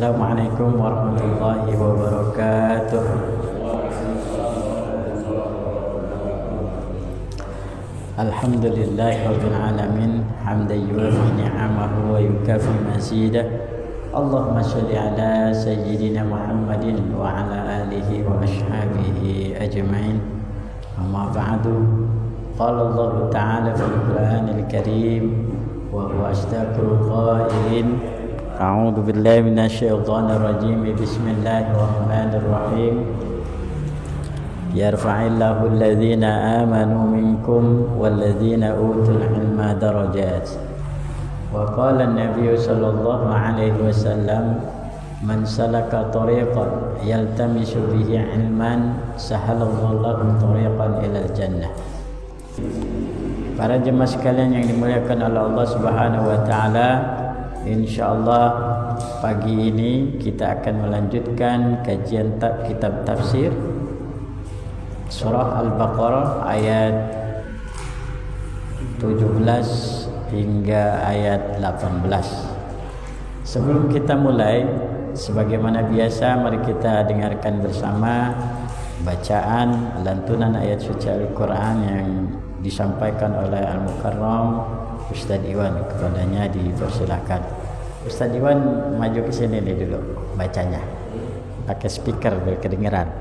Assalamualaikum warahmatullahi wabarakatuh. Alhamdulillahi rabbil alamin, hamdan yuwafi ni'amahu wa yukafi mazidah. Allahumma shalli ala sayyidina Muhammadin wa ala alihi wa ashabihi ajma'in. Amma ba'du. Qala Allah Ta'ala fil Qur'anil Karim wa huwa asdaqul qailin. A'udzu billahi minasyaitonir rajim. Bismillahirrahmanirrahim. Yarfa'illahu alladhina amanu minkum walladzina utul ilma darajat. Wa qala an-nabiy sallallahu alaihi wasallam, man salaka tariqan yaltamisu bihi ilman sahalallahu lahu tariqan ilal jannah. Para jemaah sekalian yang dimuliakan oleh Allah Subhanahu wa taala, insyaallah pagi ini kita akan melanjutkan kajian kitab tafsir surah Al-Baqarah ayat 17 hingga ayat 18. Sebelum kita mulai, sebagaimana biasa, mari kita dengarkan bersama bacaan lantunan ayat suci Al-Quran yang disampaikan oleh Al-Mukarram Ustaz Iwan. Kepadanya dipersilakan. Ustaz Iwan maju ke sini nih dulu bacanya, pakai speaker biar kedengeran.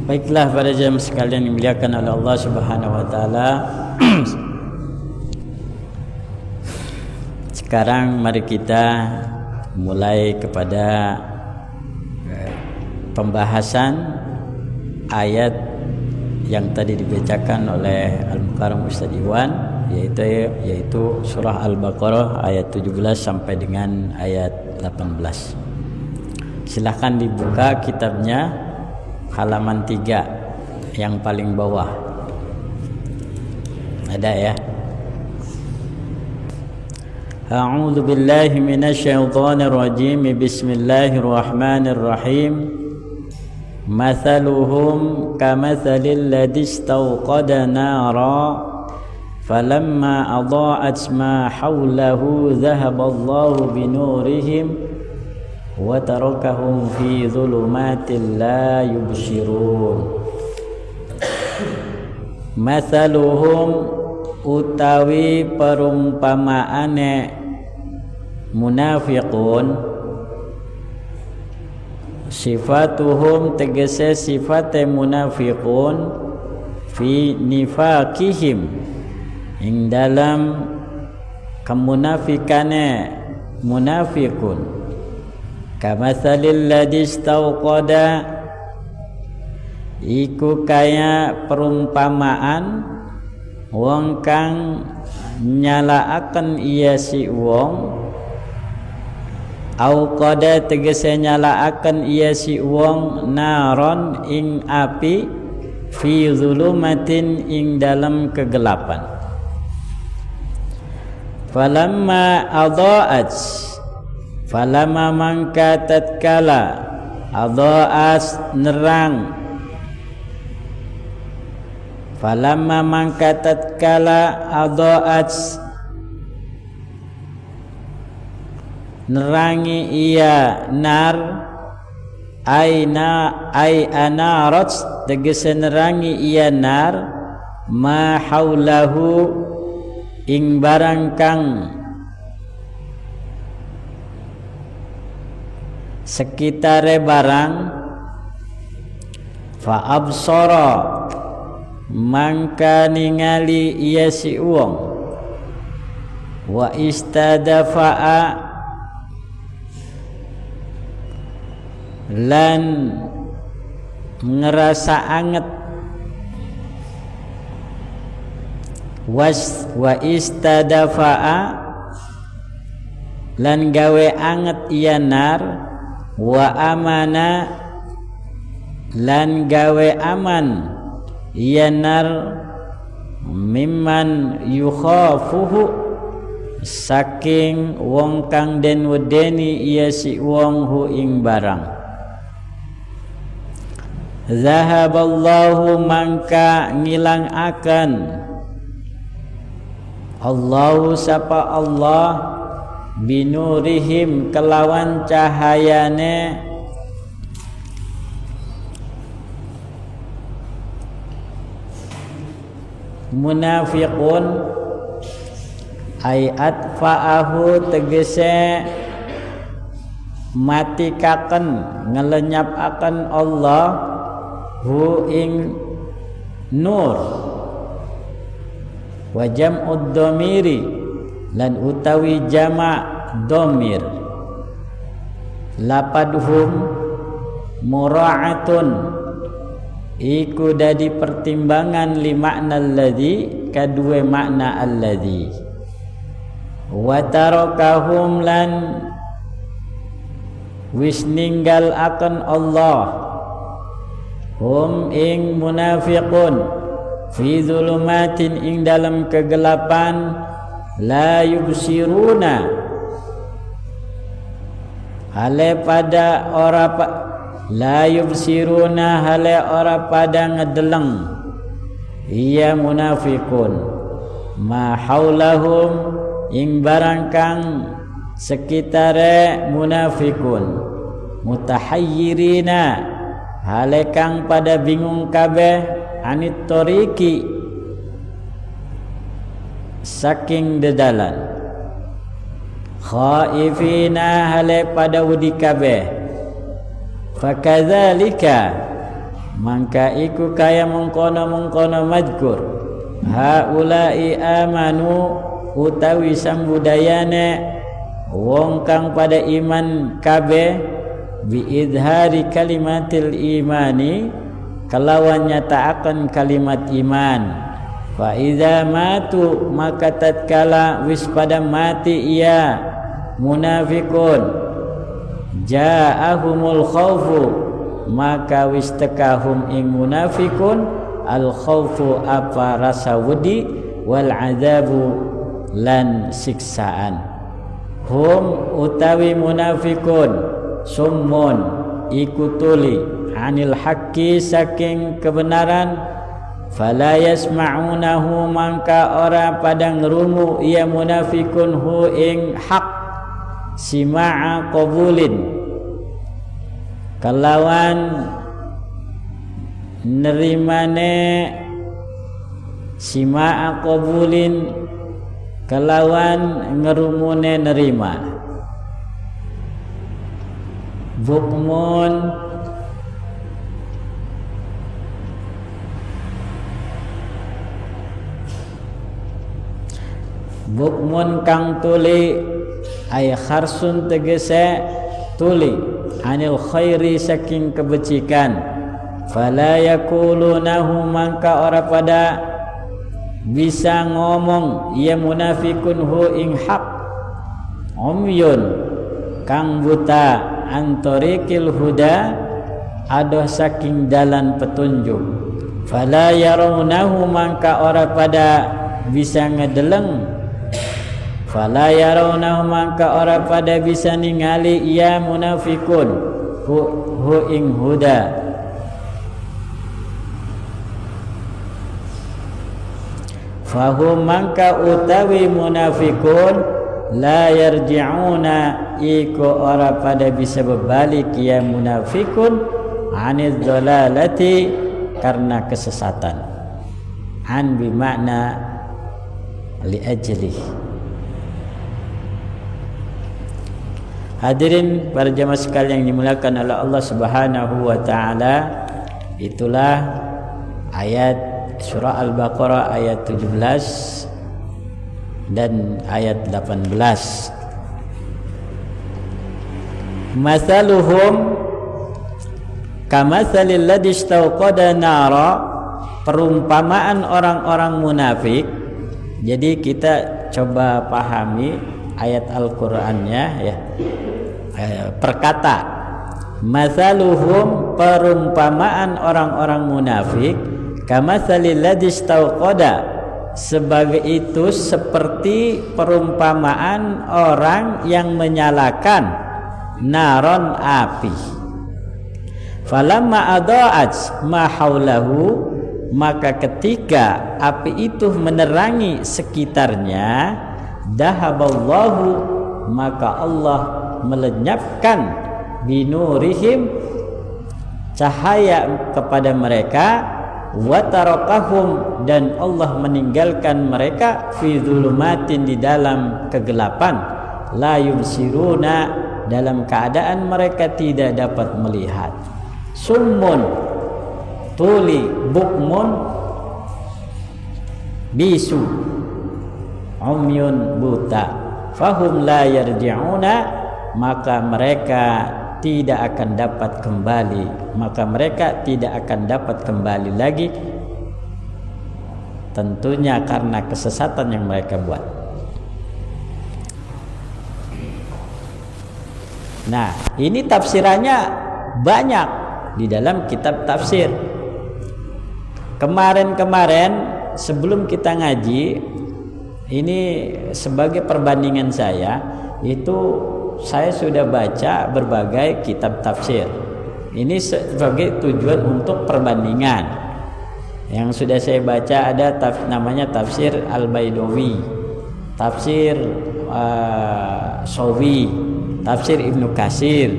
Baiklah para jemaah sekalian yang dimuliakan oleh Allah Subhanahu wa taala. Sekarang mari kita mulai kepada pembahasan ayat yang tadi dibacakan oleh Al-Mukarram Ustaz Iwan, yaitu surah Al-Baqarah ayat 17 sampai dengan ayat 18. Silahkan dibuka kitabnya, halaman 3 yang paling bawah. Ada ya? A'udzu billahi minasyaitonir rajim. Bismillahirrahmanirrahim. Mathaluhum kamathalil ladzi istawqada nara falamma adaa'at ma hawlahu dhahaballahu binurihim wa tarakahum fi dhulumatin la yubsirun. Mathaluhum utawi perumpamaane munafiqun, sifatuhum tegese sifate munafiqun, fi nifaqihim ing dalam kemunafikane munafiqun, kamatsalil ladzi istauqada, iku kaya perumpamaan wong kang nyalaaken iya si wong, au qada tegese nyalaaken iya si wong naron ing api fi zulumatin ing dalam kegelapan. Falamma adaat, falamma mangka tatkala adaat nerang, falamma mangka tatkala adaat nerangi iya nar, ay anarat tegese nerangi iya nar, ma haulahu ing barang kang sekitare barang, fa absara mangka ningali iya si wong, wa istadafa'a lan ngerasa anget, wa istadafa'a lan gawe anget iya nar, wa amana lan gawe aman iya nar, mimman yukhafuhu saking wong kang den wedeni iya si wong hu ing barang. Zahaballahu mangka ngilang akan Allahu sapa Allah binurihim kelawan cahayane munafiqun, ayat fa'ahu tegese matikaken ngelenyap Allah hu ing nur, wa jam'ud dhamiri lan utawi jama' dhamir, lapadhum mura'atun iku dadi pertimbangan li makna alladhi kadue makna alladhi, wa tarakahum lan wis ninggal akan Allah hum ing munafiqun fi zulumatin ing dalam kegelapan, la yubsiruna hale pada ora la yubsiruna hale ora pada ngedeleng iya munafiqun ma haulahum ing barang kang sekitare munafiqun, mutahayyirina hale kang pada bingung kabeh anit toriki saking dedalan, khaifina hale pada wedi kabeh, fakadzalika mangka iku kaya mengkono madkur, haulai amanu utawi sambudayane wong kang pada iman kabeh, bi idhari kalimatil imani kelawan nyataaken kalimat iman, fa idza matu maka tatkala wis pada mati iya munafiqun, ja'ahumul khaufu maka wis tekahum ing munafiqun al khaufu apa rasa wedi, wal azabu lan siksaan, hum utawi munafiqun summun iku tuli anil haqqi saking kebenaran, fala yasma'unahu mangka ora pada ngrungu iya munafiqun hu ing hak, sima'a qabulin kelawan nerimane, sima'a qabulin kelawan ngerumune nerima, bukmun bukmun kang tuli ay kharsun tegese tuli anil khairi saking kebecikan, fala yakulunahu mangka ora pada bisa ngomong ia munafikun hu ing haq umyun kang buta antorikil huda adoh saking dalan petunjuk fala yarawnahu mangka ora pada bisa ngedeleng fala yarawnahu mangka ora pada bisa ningali ia munafikun hu ing huda fahum mangka utawi munafikun la yarji'una iku ora pada bisa berbalik ya munafikun anil dhalalati karena kesesatan an bimakna li ajli. Hadirin para jamaah sekalian yang dimuliakan oleh Allah Subhanahu wa taala, itulah ayat surah Al-Baqarah ayat 17 dan ayat 18. Masaluhum kamatsalil ladzi istauqada nara, perumpamaan orang-orang munafik. Jadi kita coba pahami ayat Al-Qur'annya ya. Perkata masaluhum, perumpamaan orang-orang munafik, kamatsalil ladzi istauqada, sebagai itu seperti perumpamaan orang yang menyalakan naron api. Falamma adaa'at ma haulahu, maka ketika api itu menerangi sekitarnya, dahaballahu, maka Allah melenyapkan binurihim, cahaya kepada mereka, wa tarakahum, dan Allah meninggalkan mereka fi dzulumatin, di dalam kegelapan, la yubsiruna, dalam keadaan mereka tidak dapat melihat, summun, tuli, bukmun, bisu, umyun, buta, fahum la yarji'una, maka mereka tidak akan dapat kembali, maka mereka tidak akan dapat kembali lagi, tentunya karena kesesatan yang mereka buat. Nah, ini tafsirannya banyak di dalam kitab tafsir. Kemarin-kemarin sebelum kita ngaji, ini sebagai perbandingan saya, itu saya sudah baca berbagai kitab tafsir. Ini sebagai tujuan untuk perbandingan. Yang sudah saya baca ada namanya tafsir Al-Baidawi, tafsir Sawi, tafsir Ibnu Katsir,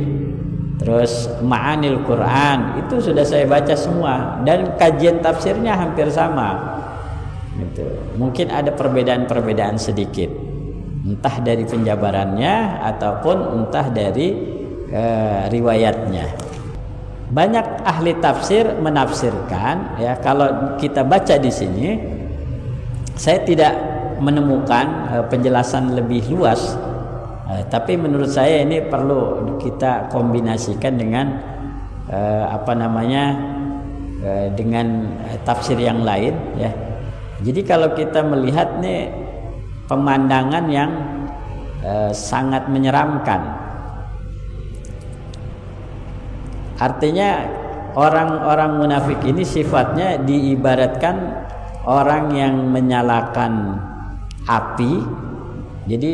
terus Ma'anil Quran, itu sudah saya baca semua, dan kajian tafsirnya hampir sama. Gitu. Mungkin ada perbedaan-perbedaan sedikit, entah dari penjabarannya ataupun entah dari riwayatnya. Banyak ahli tafsir menafsirkan, ya, kalau kita baca di sini, saya tidak menemukan penjelasan lebih luas, tapi menurut saya ini perlu kita kombinasikan dengan dengan tafsir yang lain, ya. Jadi kalau kita melihat nih pemandangan yang sangat menyeramkan. Artinya orang-orang munafik ini sifatnya diibaratkan orang yang menyalakan api. Jadi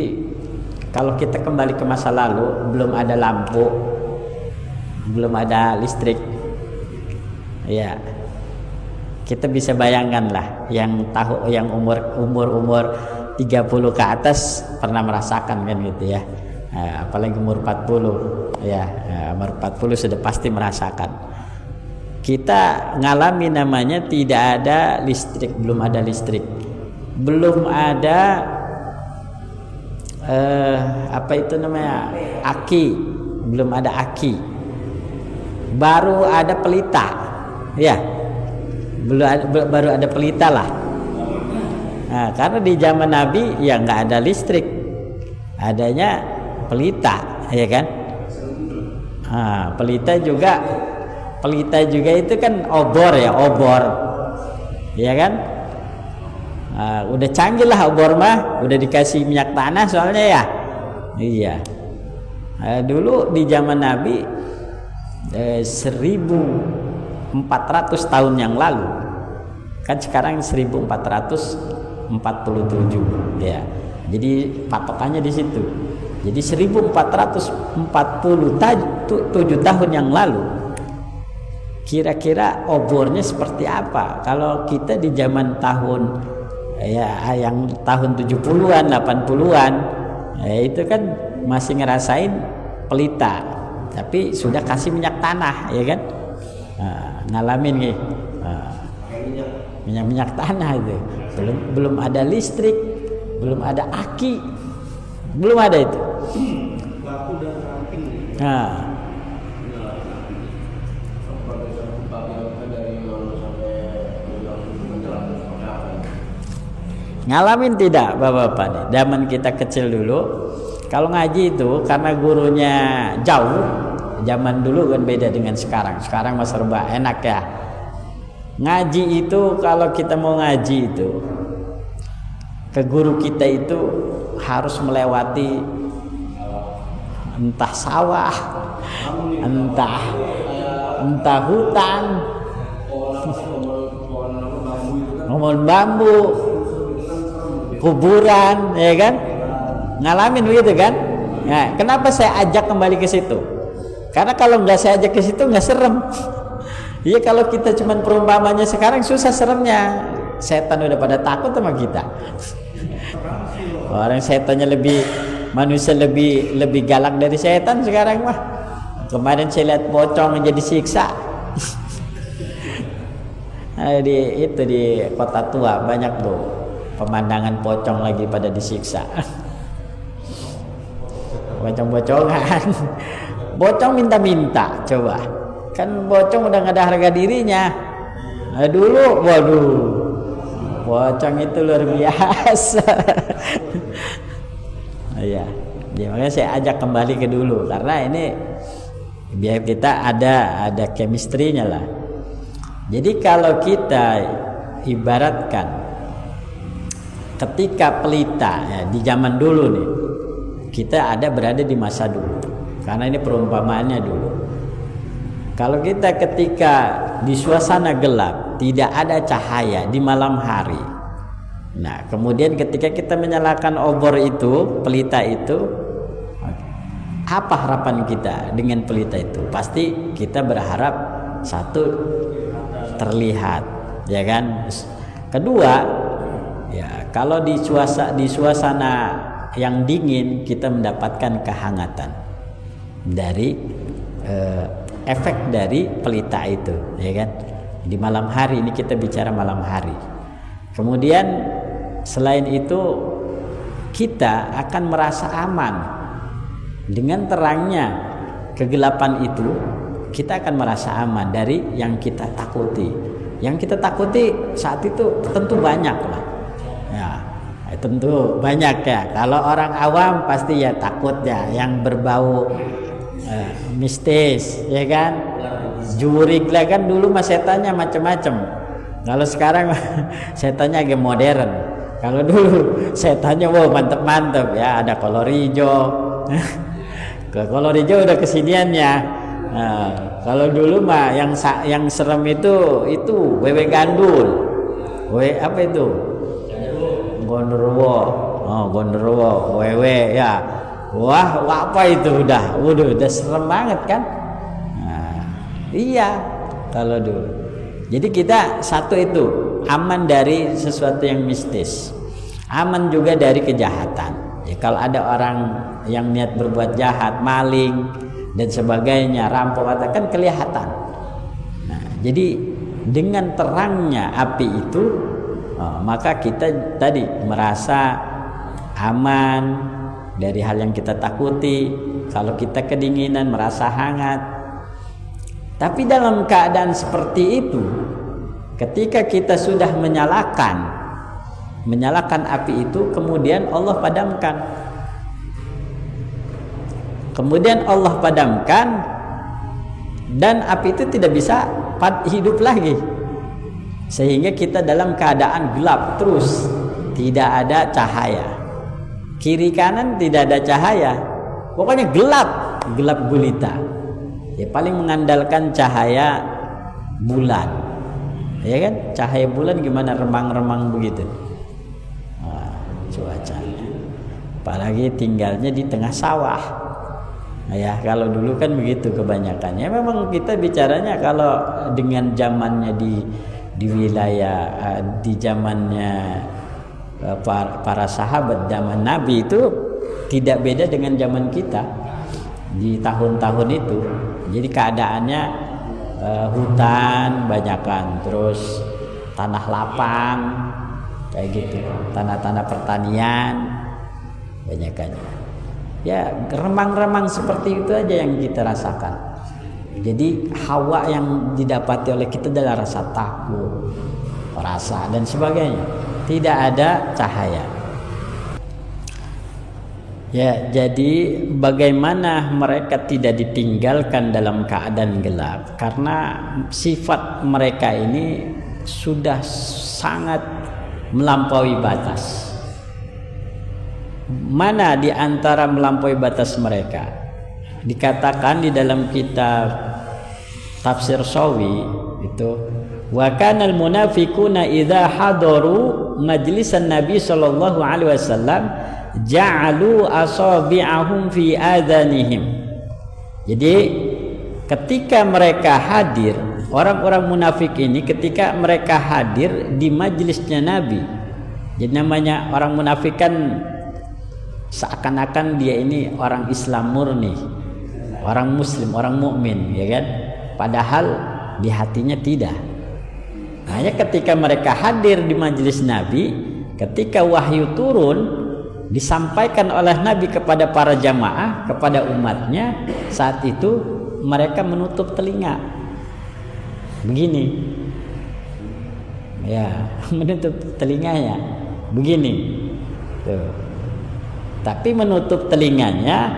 kalau kita kembali ke masa lalu, belum ada lampu, belum ada listrik, ya kita bisa bayangkan lah, yang umur 30 ke atas pernah merasakan kan gitu ya. Apalagi umur 40, ya, umur 40 sudah pasti merasakan. Kita ngalami namanya tidak ada listrik, belum ada listrik, belum ada aki, belum ada aki, baru ada pelita, ya, baru ada pelita lah. Nah, karena di zaman Nabi ya nggak ada listrik, adanya pelita, ya kan? Pelita juga itu kan obor, ya, obor, ya kan? Udah canggih lah obor mah, udah dikasih minyak tanah soalnya ya. Iya. Dulu di zaman Nabi 1400 tahun yang lalu, kan sekarang 1447 ya. Jadi patokannya di situ. Jadi 1447 tahun yang lalu, kira-kira obornya seperti apa? Kalau kita di zaman tahun yang tahun 70-an, 80-an, itu kan masih ngerasain pelita, tapi sudah kasih minyak tanah, ya kan? Ngalamin nih, minyak tanah itu. Belum ada listrik, belum ada aki, belum ada itu. Ngalamin tidak bapak-bapak nih? Zaman kita kecil dulu, kalau ngaji itu karena gurunya jauh, zaman dulu kan beda dengan sekarang. Sekarang mas serba enak ya. Ngaji itu kalau kita mau ngaji itu ke guru kita itu harus melewati entah sawah, entah hutan, pohon bambu, kuburan, ya kan? Ngalamin begitu kan? Nah, kenapa saya ajak kembali ke situ? Karena kalau nggak saya ajak ke situ nggak serem. Iya, kalau kita cuman perumpamannya sekarang susah seremnya. Setan udah pada takut sama kita. Orang setannya manusia lebih galak dari setan sekarang mah. Kemarin saya lihat pocong jadi siksa. di Kota Tua banyak tuh pemandangan pocong lagi pada disiksa. Bocong-bocongan. Bocong minta-minta, coba. Kan bocong udah nggak ada harga dirinya. Dulu, waduh, pocong itu luar biasa. Iya, makanya saya ajak kembali ke dulu karena ini biar kita ada chemistry-nya lah. Jadi kalau kita ibaratkan ketika pelita ya, di zaman dulu nih, kita berada di masa dulu karena ini perumpamaannya dulu. Kalau kita ketika di suasana gelap, tidak ada cahaya di malam hari, nah kemudian ketika kita menyalakan obor itu, pelita itu, apa harapan kita dengan pelita itu? Pasti kita berharap satu, terlihat, ya kan? Kedua, ya kalau di suasana yang dingin kita mendapatkan kehangatan dari efek dari pelita itu, ya kan? Di malam hari ini kita bicara malam hari. Kemudian selain itu kita akan merasa aman dengan terangnya kegelapan itu. Kita akan merasa aman dari yang kita takuti. Yang kita takuti saat itu tentu banyak lah. Ya, tentu banyak ya. Kalau orang awam pasti ya takut ya yang berbau mistis, ya kan? Jurik lah kan dulu mah setannya macam-macam. Kalau sekarang setannya agak modern. Kalau dulu setannya mantep-mantep ya, ada kolor hijau. Ke kolor hijau udah kesiniannya. Nah, kalau dulu mah yang serem itu wewe gandul. Apa itu? Gondorwo. Oh, gondorwo, wewe ya. Wah, apa itu udah serem banget kan? Nah, iya, kalau dulu. Jadi kita satu itu aman dari sesuatu yang mistis, aman juga dari kejahatan. Ya, kalau ada orang yang niat berbuat jahat, maling dan sebagainya, rampok kan kelihatan. Nah, jadi dengan terangnya api itu, maka kita tadi merasa aman dari hal yang kita takuti. Kalau kita kedinginan merasa hangat. Tapi dalam keadaan seperti itu, ketika kita sudah menyalakan api itu, kemudian Allah padamkan. Dan api itu tidak bisa hidup lagi. Sehingga kita dalam keadaan gelap terus, tidak ada cahaya. Kiri kanan tidak ada cahaya. Pokoknya gelap, gelap gulita. Ya paling mengandalkan cahaya bulan. Ya kan? Cahaya bulan gimana remang-remang begitu. Cuacanya. Apalagi tinggalnya di tengah sawah. Nah, ya kalau dulu kan begitu kebanyakannya. Memang kita bicaranya kalau dengan zamannya di wilayah di zamannya para sahabat, zaman Nabi itu tidak beda dengan zaman kita di tahun-tahun itu. Jadi keadaannya hutan banyakan, terus tanah lapang kayak gitu, tanah-tanah pertanian banyakannya. Ya remang-remang seperti itu aja yang kita rasakan. Jadi hawa yang didapati oleh kita adalah rasa takut, rasa dan sebagainya. Tidak ada cahaya. Ya, jadi bagaimana mereka tidak ditinggalkan dalam keadaan gelap? Karena sifat mereka ini sudah sangat melampaui batas. Mana di antara melampaui batas mereka? Dikatakan di dalam kitab Tafsir Sawi itu, wa kanal munafiquna idza hadaru majlisan Nabi sallallahu alaihi wasallam ja'alu asabi'ahum fi adhanihim. Jadi ketika mereka hadir, orang-orang munafik ini ketika mereka hadir di majelisnya Nabi, jadi namanya orang munafik kan seakan-akan dia ini orang Islam murni, orang Muslim, orang mukmin, ya kan? Padahal di hatinya tidak. Hanya ketika mereka hadir di majelis Nabi, ketika wahyu turun disampaikan oleh Nabi kepada para jamaah, kepada umatnya, saat itu mereka menutup telinga. Begini. Ya, menutup telinganya. Begini. Tuh. Tapi menutup telinganya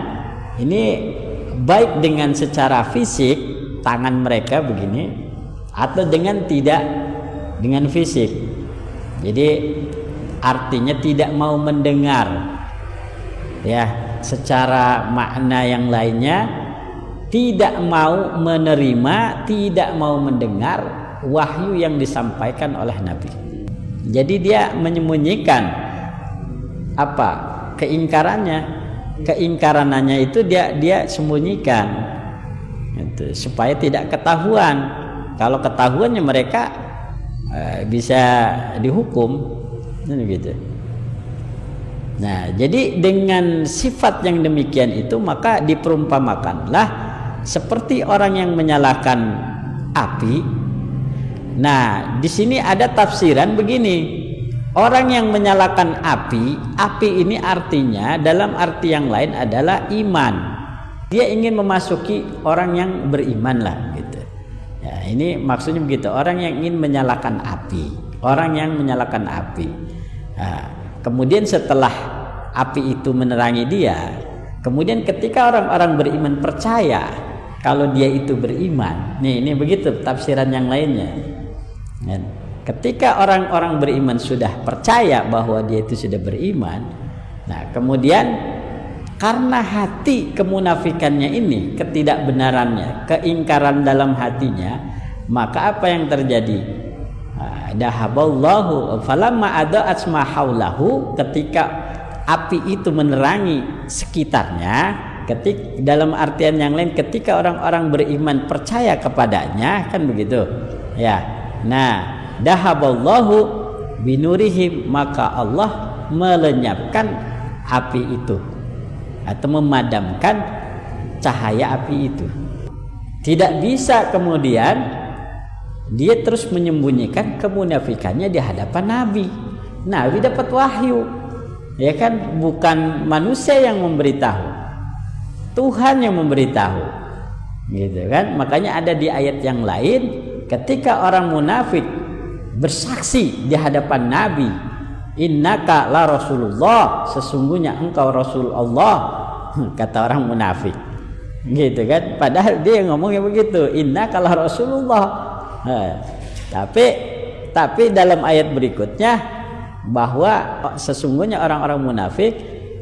ini baik dengan secara fisik, tangan mereka begini, atau dengan tidak dengan fisik. Jadi artinya tidak mau mendengar, ya, secara makna yang lainnya tidak mau menerima, tidak mau mendengar wahyu yang disampaikan oleh Nabi. Jadi dia menyembunyikan apa? Keingkarannya itu dia sembunyikan gitu, supaya tidak ketahuan. Kalau ketahuannya mereka bisa dihukum gitu. Nah, jadi dengan sifat yang demikian itu maka diperumpamakanlah seperti orang yang menyalakan api. Nah, di sini ada tafsiran begini. Orang yang menyalakan api ini artinya dalam arti yang lain adalah iman. Dia ingin memasuki orang yang beriman lah gitu. Ya, ini maksudnya begitu. Orang yang ingin menyalakan api, orang yang menyalakan api. Nah, kemudian setelah api itu menerangi dia, kemudian ketika orang-orang beriman percaya kalau dia itu beriman. Ini begitu tafsiran yang lainnya. Ya. Ketika orang-orang beriman sudah percaya bahwa dia itu sudah beriman, nah kemudian karena hati kemunafikannya ini, ketidakbenarannya, keingkaran dalam hatinya, maka apa yang terjadi? Dahaballahu falamma ada'at ma haulahu, ketika api itu menerangi sekitarnya, dalam artian yang lain ketika orang-orang beriman percaya kepadanya, kan begitu ya. Nah, dahaballahu binurihim, maka Allah melenyapkan api itu atau memadamkan cahaya api itu. Tidak bisa kemudian dia terus menyembunyikan kemunafikannya di hadapan Nabi. Nabi dapat wahyu, ya kan, bukan manusia yang memberitahu, Tuhan yang memberitahu, gitu kan. Makanya ada di ayat yang lain ketika orang munafik bersaksi di hadapan Nabi, innaka la rasulullah, sesungguhnya engkau rasul Allah, kata orang munafik, gitu kan. Padahal dia ngomongnya begitu, innaka la rasulullah. Tapi tapi dalam ayat berikutnya bahwa sesungguhnya orang-orang munafik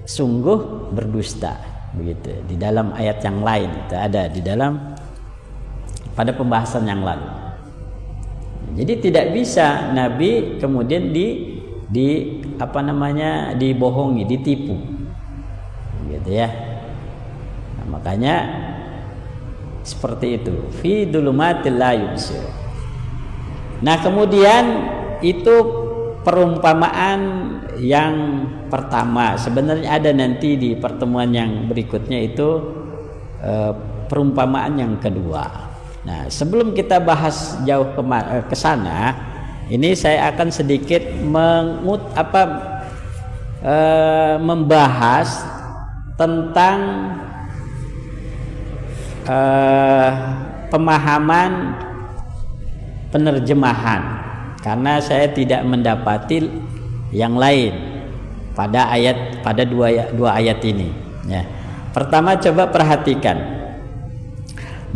sungguh berdusta, begitu. Di dalam ayat yang lain itu ada di dalam pada pembahasan yang lalu. Jadi tidak bisa Nabi kemudian dibohongi, ditipu, gitu ya. Nah, makanya seperti itu, fi dulumatil la yubsir. Nah, kemudian itu perumpamaan yang pertama. Sebenarnya ada nanti di pertemuan yang berikutnya itu perumpamaan yang kedua. Nah, sebelum kita bahas jauh ke sana, ini saya akan sedikit membahas tentang pemahaman penerjemahan, karena saya tidak mendapati yang lain pada dua ayat ini. Ya. Pertama, coba perhatikan.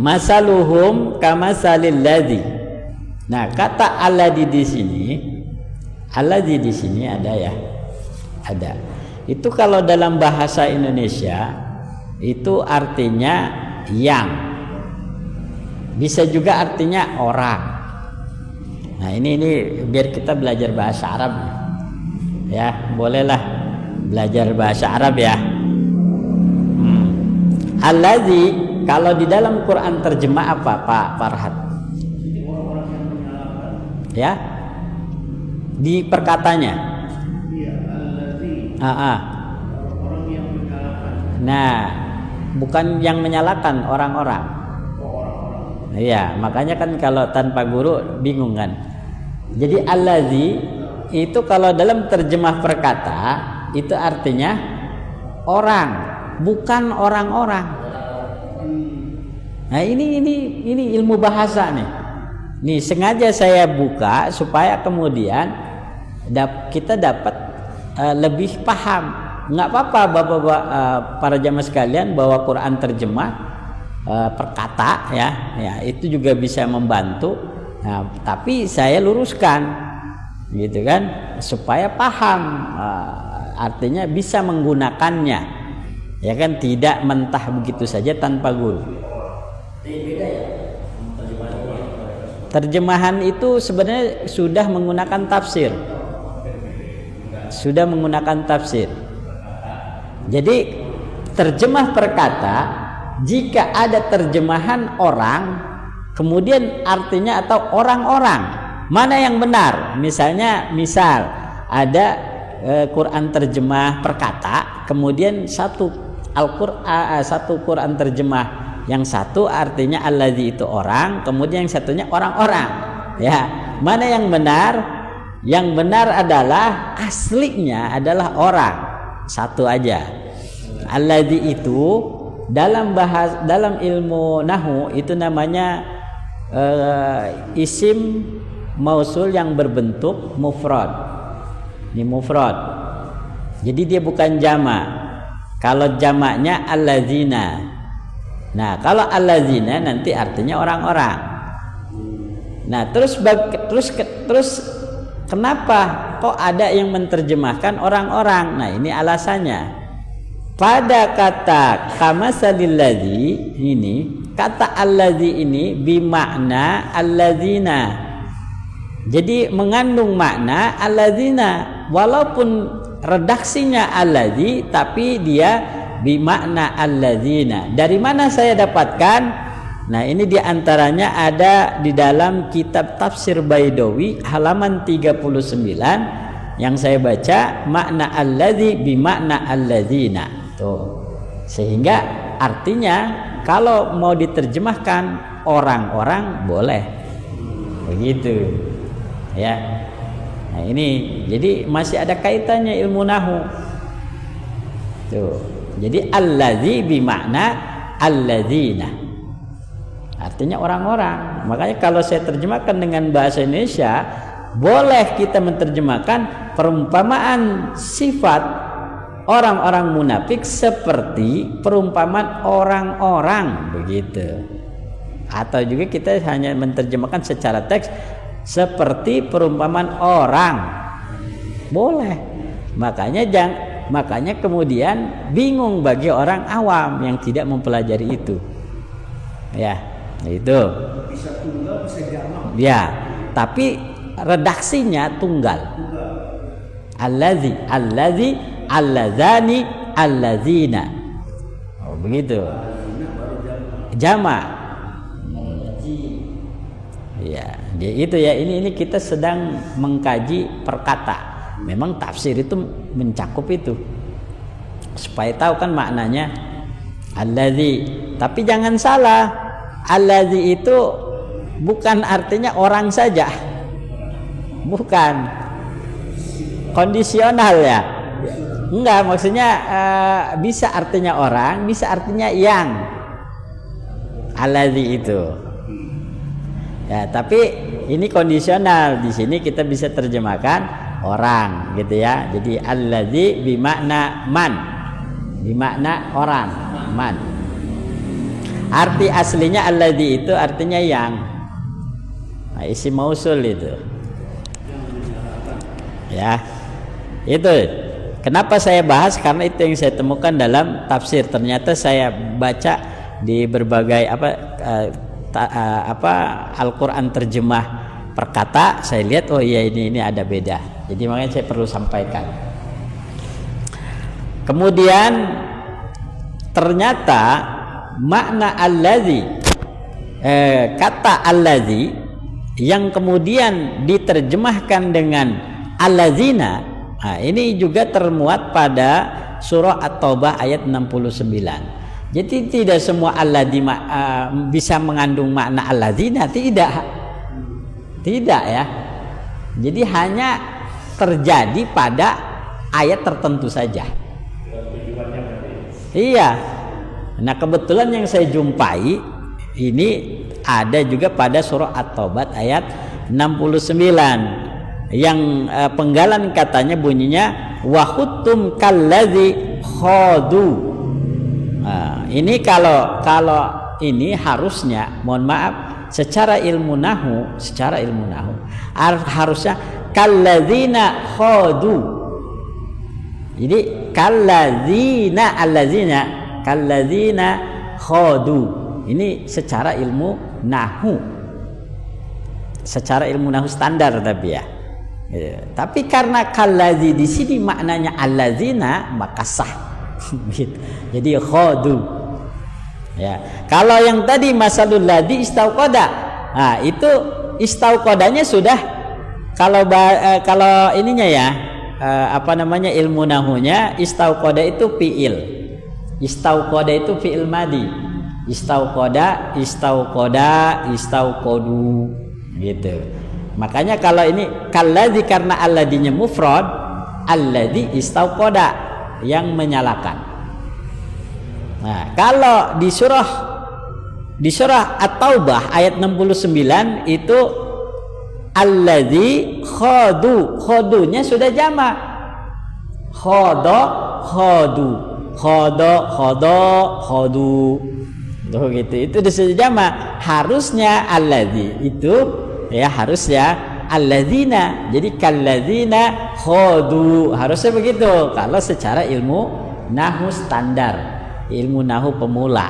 Masaluhum kamasalil ladzi. Nah, kata alladzi di sini ada ya. Ada. Itu kalau dalam bahasa Indonesia itu artinya yang. Bisa juga artinya orang. Nah, ini biar kita belajar bahasa Arab. Ya, bolehlah belajar bahasa Arab ya. Alladzi, kalau di dalam Quran terjemah apa Pak Farhat? Ya, di perkatanya. Iya, alladzi. Orang yang menyalahkan. Nah, bukan yang menyalahkan, orang-orang. Iya, makanya kan kalau tanpa guru bingung kan. Jadi alladzi itu kalau dalam terjemah perkata itu artinya orang, bukan orang-orang. Nah, ini ilmu bahasa nih. Nih sengaja saya buka supaya kemudian kita dapat lebih paham. Nggak apa-apa bapak-bapak para jamaah sekalian bahwa Quran terjemah perkata ya itu juga bisa membantu. Nah, tapi saya luruskan, gitu kan, supaya paham artinya bisa menggunakannya, ya kan, tidak mentah begitu saja tanpa guru. Beda ya. Terjemahan itu sebenarnya sudah menggunakan tafsir. Sudah menggunakan tafsir. Jadi terjemah perkata, jika ada terjemahan orang kemudian artinya atau orang-orang, mana yang benar? Misal ada Quran terjemah perkata, kemudian satu Quran terjemah yang satu artinya alladzi itu orang, kemudian yang satunya orang-orang. Ya, mana yang benar? Yang benar adalah aslinya adalah orang, satu aja. Alladzi itu dalam ilmu nahwu itu namanya isim mausul yang berbentuk mufrad. Ini mufrad. Jadi dia bukan jamak. Kalau jamaknya alladzina. Nah, kalau alladzina nanti artinya orang-orang. Nah, terus kenapa kok ada yang menerjemahkan orang-orang? Nah, ini alasannya. Pada kata kamasalil ladzi ini, kata alladzi ini bimakna alladzina. Jadi mengandung makna alladzina, walaupun redaksinya alladzi tapi dia bimakna alladzina. Dari mana saya dapatkan? Nah, ini diantaranya ada di dalam kitab Tafsir Baidawi halaman 39 yang saya baca, makna alladzi bimakna alladzina. Tuh. Sehingga artinya kalau mau diterjemahkan orang-orang boleh. Begitu. Ya. Nah, ini jadi masih ada kaitannya ilmu nahwu. Tuh. Jadi alladzi bimakna alladzina. Artinya orang-orang. Makanya kalau saya terjemahkan dengan bahasa Indonesia, boleh kita menerjemahkan perumpamaan sifat orang-orang munafik seperti perumpamaan orang-orang, begitu. Atau juga kita hanya menerjemahkan secara teks seperti perumpamaan orang. Boleh. Makanya kemudian bingung bagi orang awam yang tidak mempelajari itu. Ya, itu. Bisa tunggal, bisa jamak. Ya, tapi redaksinya tunggal. Allazi, allazani, allazina. Oh, begitu. Jamak. Ya, itu ya. Ini kita sedang mengkaji perkata. Memang tafsir itu mencakup itu. Supaya tahu kan maknanya allazi. Tapi jangan salah. Allazi itu bukan artinya orang saja. Bukan. Kondisional ya. Enggak, maksudnya bisa artinya orang, bisa artinya yang. Allazi itu. Ya, tapi ini kondisional. Di sini kita bisa terjemahkan orang, gitu ya. Jadi allazi bimakna man, bimakna orang, man. Arti aslinya allazi itu artinya yang. Nah, isim mausul itu. Ya, itu. Kenapa saya bahas? Karena itu yang saya temukan dalam tafsir. Ternyata saya baca di berbagai Al-Quran terjemah perkata, saya lihat oh iya ini ada beda. Jadi makanya saya perlu sampaikan. Kemudian ternyata makna allazi, kata allazi yang kemudian diterjemahkan dengan allazina, nah ini juga termuat pada surah At-Taubah ayat 69. Jadi tidak semua allazi bisa mengandung makna allazina, tidak ya. Jadi hanya terjadi pada ayat tertentu saja. Iya. Nah kebetulan yang saya jumpai ini ada juga pada surah At-Taubah ayat 69 yang penggalan katanya bunyinya wahuttum kalladzi khadu. Nah, ini kalau ini harusnya, mohon maaf, secara ilmu nahu harusnya kalladzina khadu. Jadi kalladzina khadu. Ini secara ilmu nahu. Secara ilmu nahu standar tapi ya. Tapi karena kalladzi di sini maknanya alladzina maka sah. Jadi khadu. Ya. Kalau yang tadi masalul ladzi istauqada. Nah, itu istauqadanya sudah kalau ininya ya, ilmu nahunya istauqada itu fiil. Istauqada itu fiil madi. Istauqada, istauqadu gitu. Makanya kalau ini kalladzi karena alladinya mufrad, alladzi istauqada yang menyalakan. Nah, kalau di surah At-Taubah ayat 69 itu alladzi khadu, khadunya sudah jamak. Khadu. Tuh gitu. Itu sudah jamak. Harusnya alladzi itu ya harusnya alladzina. Jadi kalladzina khadu. Harusnya begitu kalau secara ilmu nahu standar, ilmu nahu pemula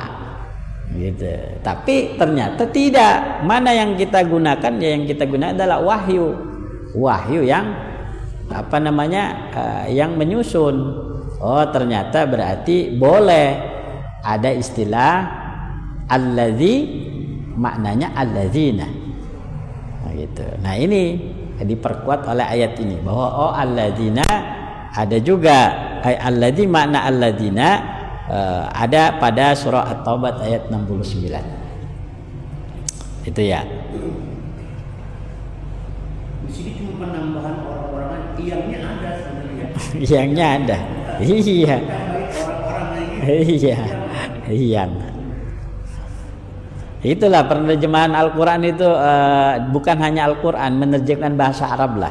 gitu. Tapi ternyata tidak. Mana yang kita gunakan? Ya yang kita gunakan adalah wahyu yang yang menyusun. Oh ternyata berarti boleh ada istilah alladzi maknanya alladzina. Nah, gitu. Nah ini diperkuat oleh ayat ini bahwa alladzina ada juga alladzi makna alladzina ada pada surah At-Taubah ayat 69. Itu ya. Di sini cuma penambahan orang-orang iyangnya ada sebenarnya. Iyangnya ada. Iya. Iya. Iyang. Itulah penerjemahan Al-Quran itu bukan hanya Al-Quran, menerjemahkan bahasa Arab lah.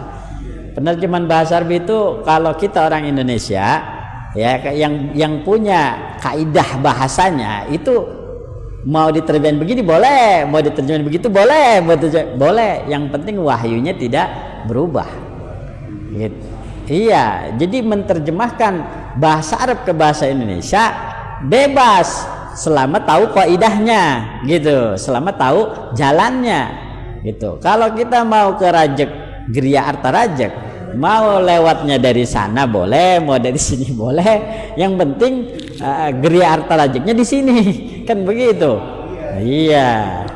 Penerjemahan bahasa Arab itu kalau kita orang Indonesia ya yang punya kaidah bahasanya itu Mau diterjemahin begini boleh, mau diterjemahin begitu boleh, boleh. Yang penting wahyunya tidak berubah. Gitu. Iya, jadi menerjemahkan bahasa Arab ke bahasa Indonesia bebas selama tahu kaidahnya, gitu. Selama tahu jalannya, gitu. Kalau kita mau ke rajek Griya Arta Rajek, mau lewatnya dari sana boleh, mau dari sini boleh. Yang penting Griya Arta Rajeknya di sini, kan begitu. Iya.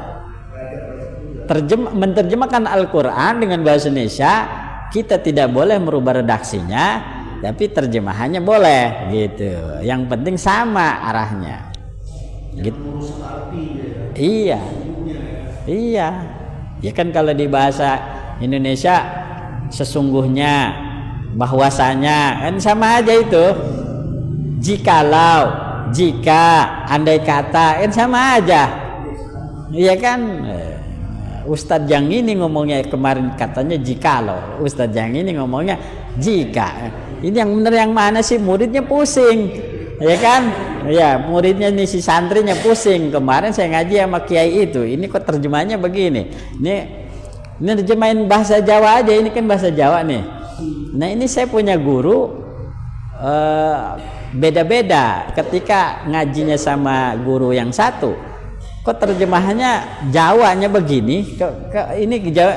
Menerjemahkan Al-Quran dengan bahasa Indonesia, kita tidak boleh merubah redaksinya, tapi terjemahannya boleh, gitu. Yang penting sama arahnya. Gitu. Iya. Iya. Ya kan kalau di bahasa Indonesia sesungguhnya, bahwasanya, kan sama aja itu. Jikalau, jika, andai kata, kan sama aja. Iya kan? Ustadz yang ini ngomongnya kemarin katanya jikalau, Ustadz yang ini ngomongnya jika. Ini yang benar yang mana sih? Muridnya pusing, ya kan? Ya, muridnya nih, si santrinya pusing. Kemarin saya ngaji sama kiai itu, ini kok terjemahnya begini. Ini terjemahin bahasa Jawa aja, ini kan bahasa Jawa nih. Nah ini saya punya guru beda-beda ketika ngajinya sama guru yang satu, kok terjemahannya Jawanya begini, ini Jawa,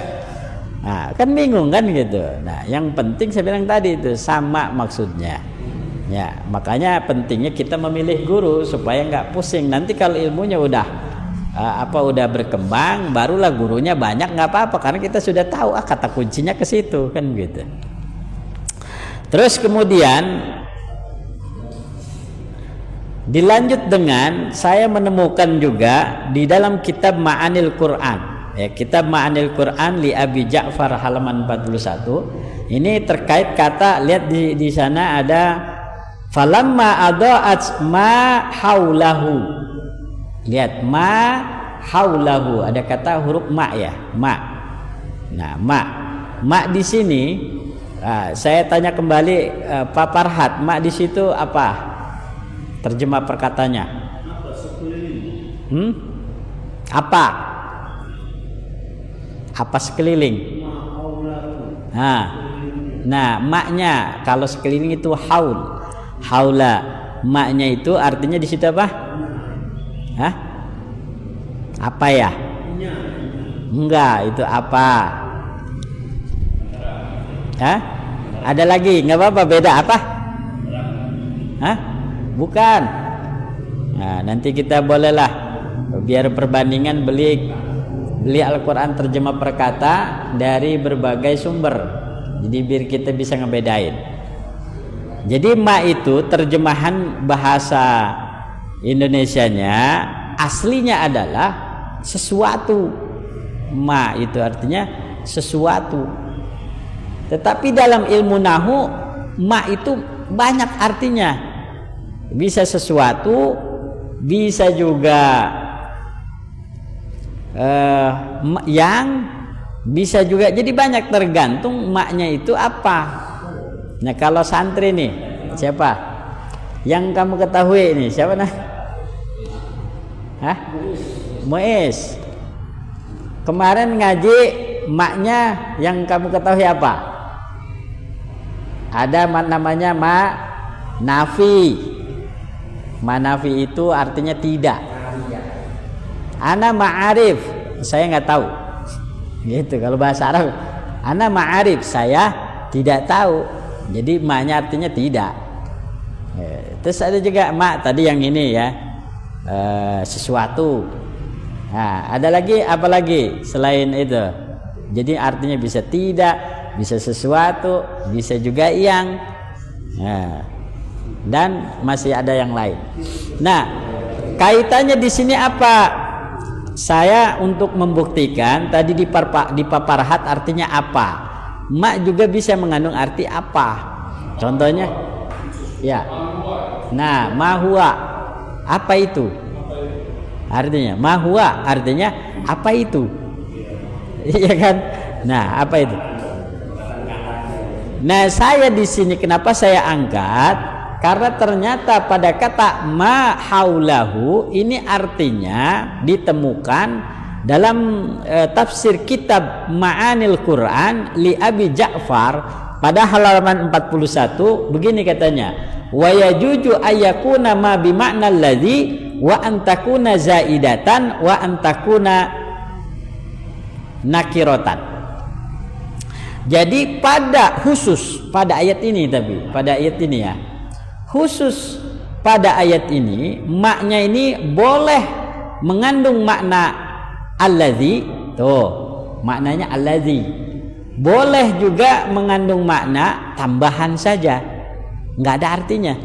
nah, kan bingung kan gitu. Nah yang penting saya bilang tadi itu sama maksudnya, ya makanya pentingnya kita memilih guru supaya nggak pusing. Nanti kalau ilmunya udah udah berkembang, barulah gurunya banyak, nggak apa-apa karena kita sudah tahu kata kuncinya ke situ kan gitu. Terus kemudian dilanjut dengan saya menemukan juga di dalam kitab Ma'anil Quran, ya, kitab Ma'anil Quran li Abi Ja'far halaman 41. Ini terkait kata, lihat di sana ada falamma adha'at ma haulahu. Lihat ma haulahu, ada kata huruf ma ya, ma. Nah, ma di sini saya tanya kembali Pak Farhat, ma di situ apa? Terjemah perkatanya. Apa? Apa sekeliling? Nah, maknya kalau sekeliling itu haul. Haula. Maknya itu artinya di situ apa? Hah? Apa ya? Enggak, itu apa? Hah? Ada lagi? Enggak apa-apa, beda apa? Hah? Bukan. Nah, nanti kita bolehlah biar perbandingan beli Al-Quran terjemah perkata dari berbagai sumber. Jadi biar kita bisa ngebedain. Jadi ma itu terjemahan bahasa Indonesianya aslinya adalah sesuatu. Ma itu artinya sesuatu. Tetapi dalam ilmu nahu ma itu banyak artinya. Bisa sesuatu, bisa juga yang, bisa juga, jadi banyak tergantung maknya itu apa. Nah kalau santri nih siapa yang kamu ketahui ini, siapa nah? Hah? Muiz. Kemarin ngaji maknya yang kamu ketahui apa? Ada namanya ma nafi. Manafi itu artinya tidak. Ana ma'arif, saya nggak tahu. Gitu kalau bahasa Arab. Ana ma'arif, saya tidak tahu. Jadi maknya artinya tidak. Terus ada juga mak tadi yang ini ya, sesuatu. Nah, ada lagi apa lagi selain itu? Jadi artinya bisa tidak, bisa sesuatu, bisa juga yang. Nah, dan masih ada yang lain. Nah, kaitannya di sini apa? Saya untuk membuktikan tadi di paparhat artinya apa? Mak juga bisa mengandung arti apa? Contohnya, ya. Nah, mahua apa itu? Artinya mahua artinya apa itu? Iya kan? Nah, apa itu? Nah, saya di sini kenapa saya angkat? Karena ternyata pada kata ma haulahu ini artinya ditemukan dalam tafsir kitab Ma'anil Quran li Abi Ja'far pada halaman 41 begini katanya, wa yajuju ayyakuna ma bi ma'na alladzi wa antakuna zaidatan wa antakuna nakiratan. Jadi pada khusus pada ayat ini, tapi pada ayat ini ya, khusus pada ayat ini maknya ini boleh mengandung makna alladzi, tuh maknanya alladzi, boleh juga mengandung makna tambahan saja, nggak ada artinya.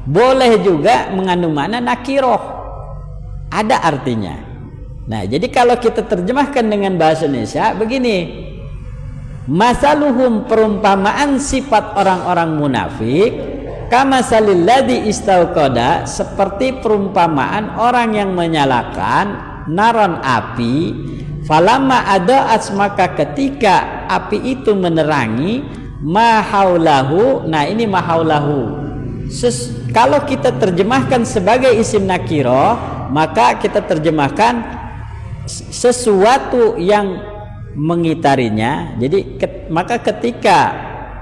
Boleh juga mengandung makna nakiroh, ada artinya. Nah, jadi kalau kita terjemahkan dengan bahasa Indonesia begini, masaluhum, perumpamaan sifat orang-orang munafik, kamasalil ladzi istauqada, seperti perumpamaan orang yang menyalakan naron api, falamma adaat, maka ketika api itu menerangi mahaulahu. Nah, ini mahaulahu kalau kita terjemahkan sebagai isim nakiro, maka kita terjemahkan sesuatu yang mengitarinya. Jadi maka ketika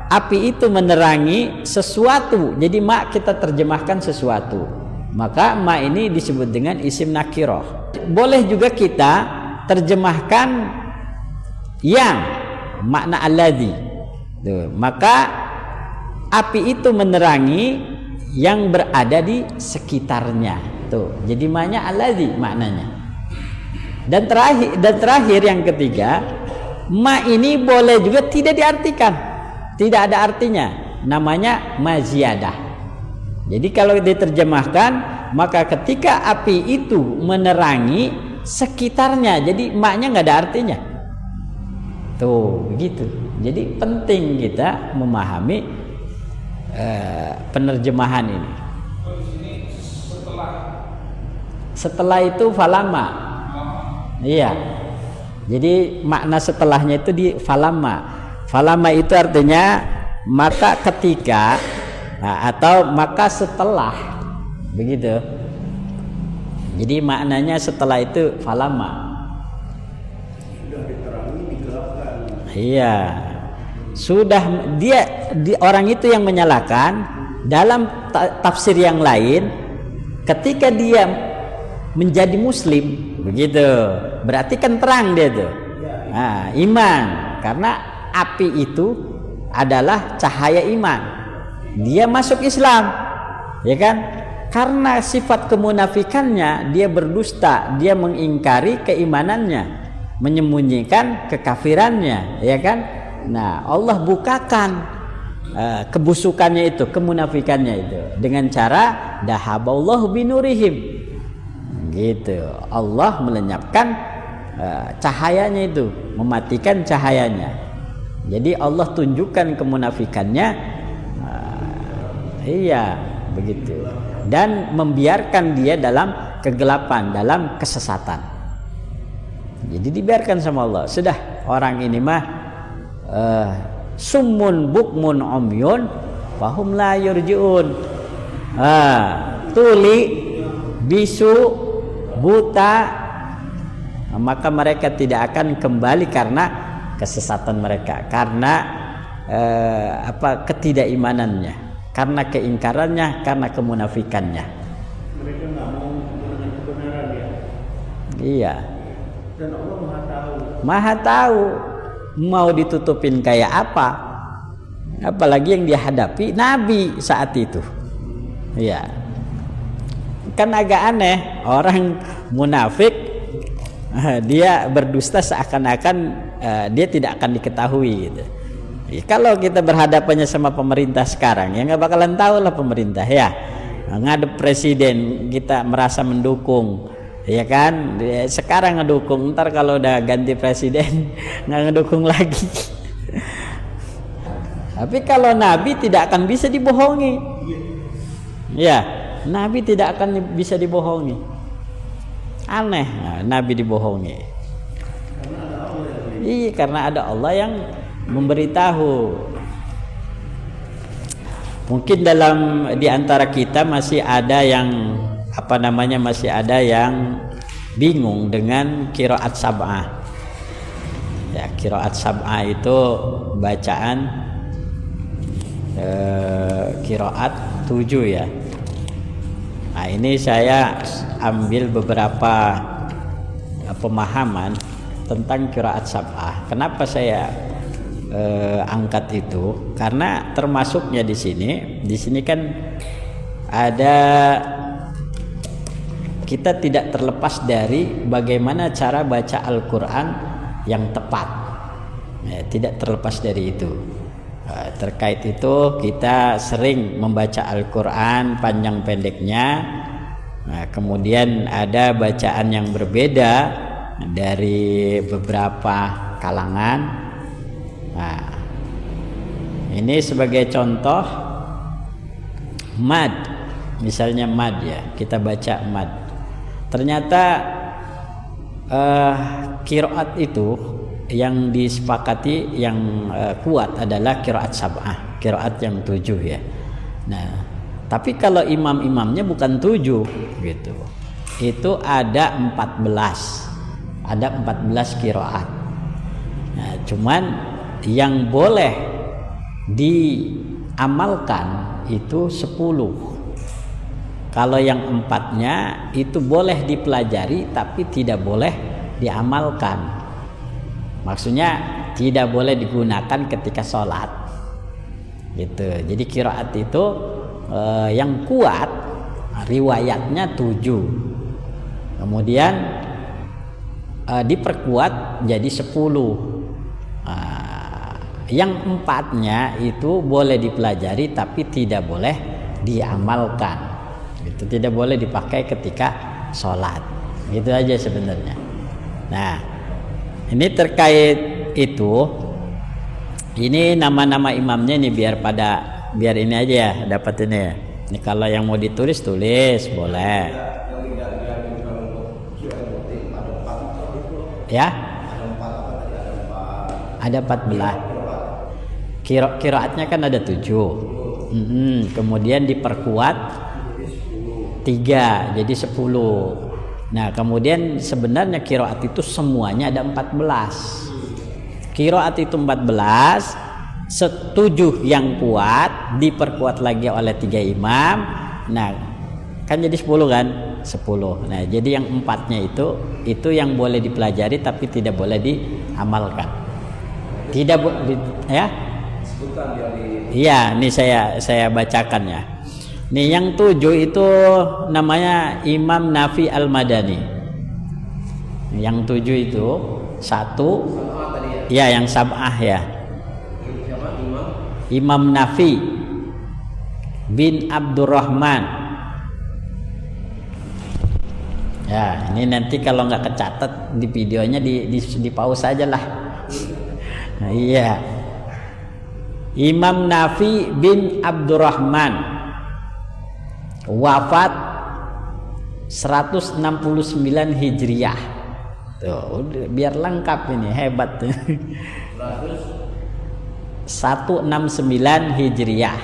api itu menerangi sesuatu, jadi ma kita terjemahkan sesuatu, maka ma ini disebut dengan isim nakiro. Boleh juga kita terjemahkan yang makna alladzi, maka api itu menerangi yang berada di sekitarnya, tuh jadi maknanya alladzi maknanya. Dan terakhir yang ketiga, ma ini boleh juga tidak diartikan, tidak ada artinya, namanya maziyadah. Jadi kalau diterjemahkan, maka ketika api itu menerangi sekitarnya, jadi maknya nggak ada artinya, tuh begitu. Jadi penting kita memahami penerjemahan ini. Setelah itu falama, iya. Jadi makna setelahnya itu di falama. Falama itu artinya maka ketika, atau maka setelah, begitu. Jadi maknanya setelah itu falama. Sudah diterangi, digelapkan. Iya. Sudah orang itu yang menyalakan. Dalam tafsir yang lain, ketika dia menjadi muslim, begitu, berarti kan terang dia tuh. Nah, iman, karena api itu adalah cahaya iman. Dia masuk Islam, ya kan? Karena sifat kemunafikannya, dia berdusta, dia mengingkari keimanannya, menyembunyikan kekafirannya, ya kan? Nah, Allah bukakan kebusukannya itu, kemunafikannya itu dengan cara dahaballahu binurihim, gitu. Allah melenyapkan cahayanya itu, mematikan cahayanya. Jadi Allah tunjukkan kemunafikannya, iya begitu, dan membiarkan dia dalam kegelapan, dalam kesesatan. Jadi dibiarkan sama Allah. Sudah, orang ini mah summun bukmun umyun fahum la yurjiun, tuli, bisu, buta, maka mereka tidak akan kembali karena kesesatan mereka, karena ketidakimanannya, karena keingkarannya, karena kemunafikannya. Mereka nggak mau dengan kebenaran ya. Iya. Dan Allah Maha tahu. Maha tahu. Mau ditutupin kayak apa? Apalagi yang dihadapi Nabi saat itu. Iya. Kan agak aneh, orang munafik dia berdusta seakan-akan dia tidak akan diketahui gitu. Ya, kalau kita berhadapannya sama pemerintah sekarang, ya nggak bakalan tahu lah pemerintah ya. Ngadep presiden kita merasa mendukung, ya kan? Sekarang ngedukung, ntar kalau udah ganti presiden nggak ngedukung lagi. Tapi kalau Nabi tidak akan bisa dibohongi, ya Nabi tidak akan bisa dibohongi. Aneh, Nabi dibohongi. Iya, karena ada Allah yang memberitahu. Mungkin di antara kita masih ada yang masih ada yang bingung dengan qiraat sab'ah. Ya, qiraat sab'ah itu bacaan qiraat 7 ya. Nah, ini saya ambil beberapa pemahaman tentang qiraat sab'ah. Kenapa saya angkat itu? Karena termasuknya di sini kan ada, kita tidak terlepas dari bagaimana cara baca Al-Quran yang tepat. Ya, tidak terlepas dari itu. Terkait itu kita sering membaca Al-Quran panjang pendeknya. Nah, kemudian ada bacaan yang berbeda dari beberapa kalangan. Nah, ini sebagai contoh mad, misalnya mad ya, kita baca mad. Ternyata qiraat itu yang disepakati yang kuat adalah qiraat sab'ah, qiraat yang 7 ya. Nah, tapi kalau imam-imamnya bukan 7 gitu. Itu ada 14 qiraat. Nah, cuman yang boleh diamalkan itu 10. Kalau yang 4-nya itu boleh dipelajari tapi tidak boleh diamalkan. Maksudnya tidak boleh digunakan ketika sholat gitu. Jadi qiraat itu yang kuat riwayatnya 7, kemudian diperkuat jadi 10. Yang 4-nya itu boleh dipelajari tapi tidak boleh diamalkan. Itu tidak boleh dipakai ketika sholat. Gitu aja sebenarnya. Nah, ini terkait itu, ini nama-nama imamnya nih biar ini aja ya, dapat ini ya. Ini kalau yang mau ditulis tulis boleh. Ya? Ada 14. Qiraatnya kan ada 7. Kemudian diperkuat 3 jadi 10. Nah, kemudian sebenarnya qiraat itu semuanya ada 14. Qiraat itu 14, 7 yang kuat diperkuat lagi oleh 3 imam. Nah, kan jadi 10 kan? 10. Nah, jadi yang 4-nya itu yang boleh dipelajari tapi tidak boleh diamalkan. Tidak ya? Iya, ini saya bacakan ya. Nih yang 7 itu namanya Imam Nafi Al-Madani. Yang 7 itu 1 ya, yang sab'ah ya. Imam Nafi bin Abdurrahman. Ya, ini nanti kalau nggak kecatat di videonya di pause aja lah. Nah, iya. Imam Nafi bin Abdurrahman, wafat 169 Hijriah. Tuh, biar lengkap ini, hebat. 169 Hijriah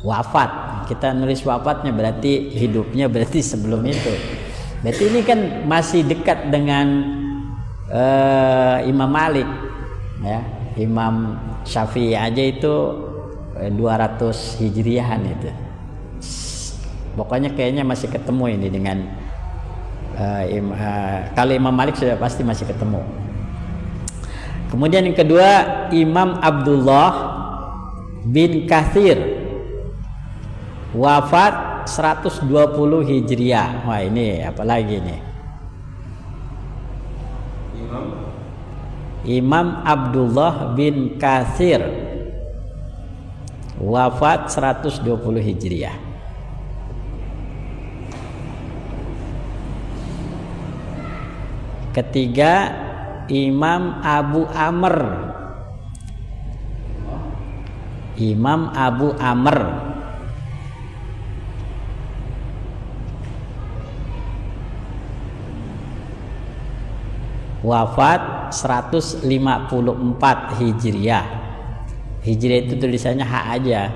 wafat. Kita nulis wafatnya berarti hidupnya berarti sebelum itu. Berarti ini kan masih dekat dengan Imam Malik ya. Imam Syafi'i aja itu 200 Hijriahan itu. Pokoknya kayaknya masih ketemu ini dengan kalau Imam Malik sudah pasti masih ketemu. Kemudian yang kedua Imam Abdullah bin Katsir, wafat 120 Hijriah. Wah, ini apalagi nih? Imam Abdullah bin Katsir, wafat 120 Hijriah. Ketiga Imam Abu Amr. Imam Abu Amr, wafat 154 Hijriah. Hijriah itu tulisannya H aja.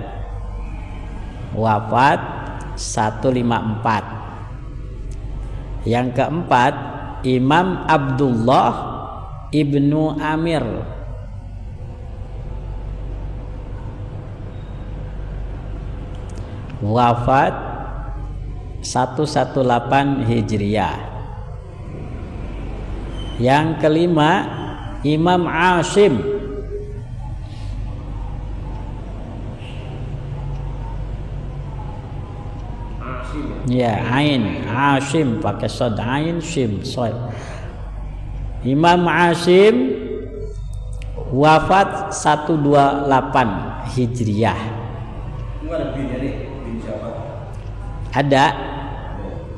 wafat 154. Yang keempat Imam Abdullah ibnu Amir, wafat 118 Hijriah. Yang kelima Imam Asim, ya ain Asim pakai shad, ain shim shad. Imam Asim wafat 128 Hijriah. Ada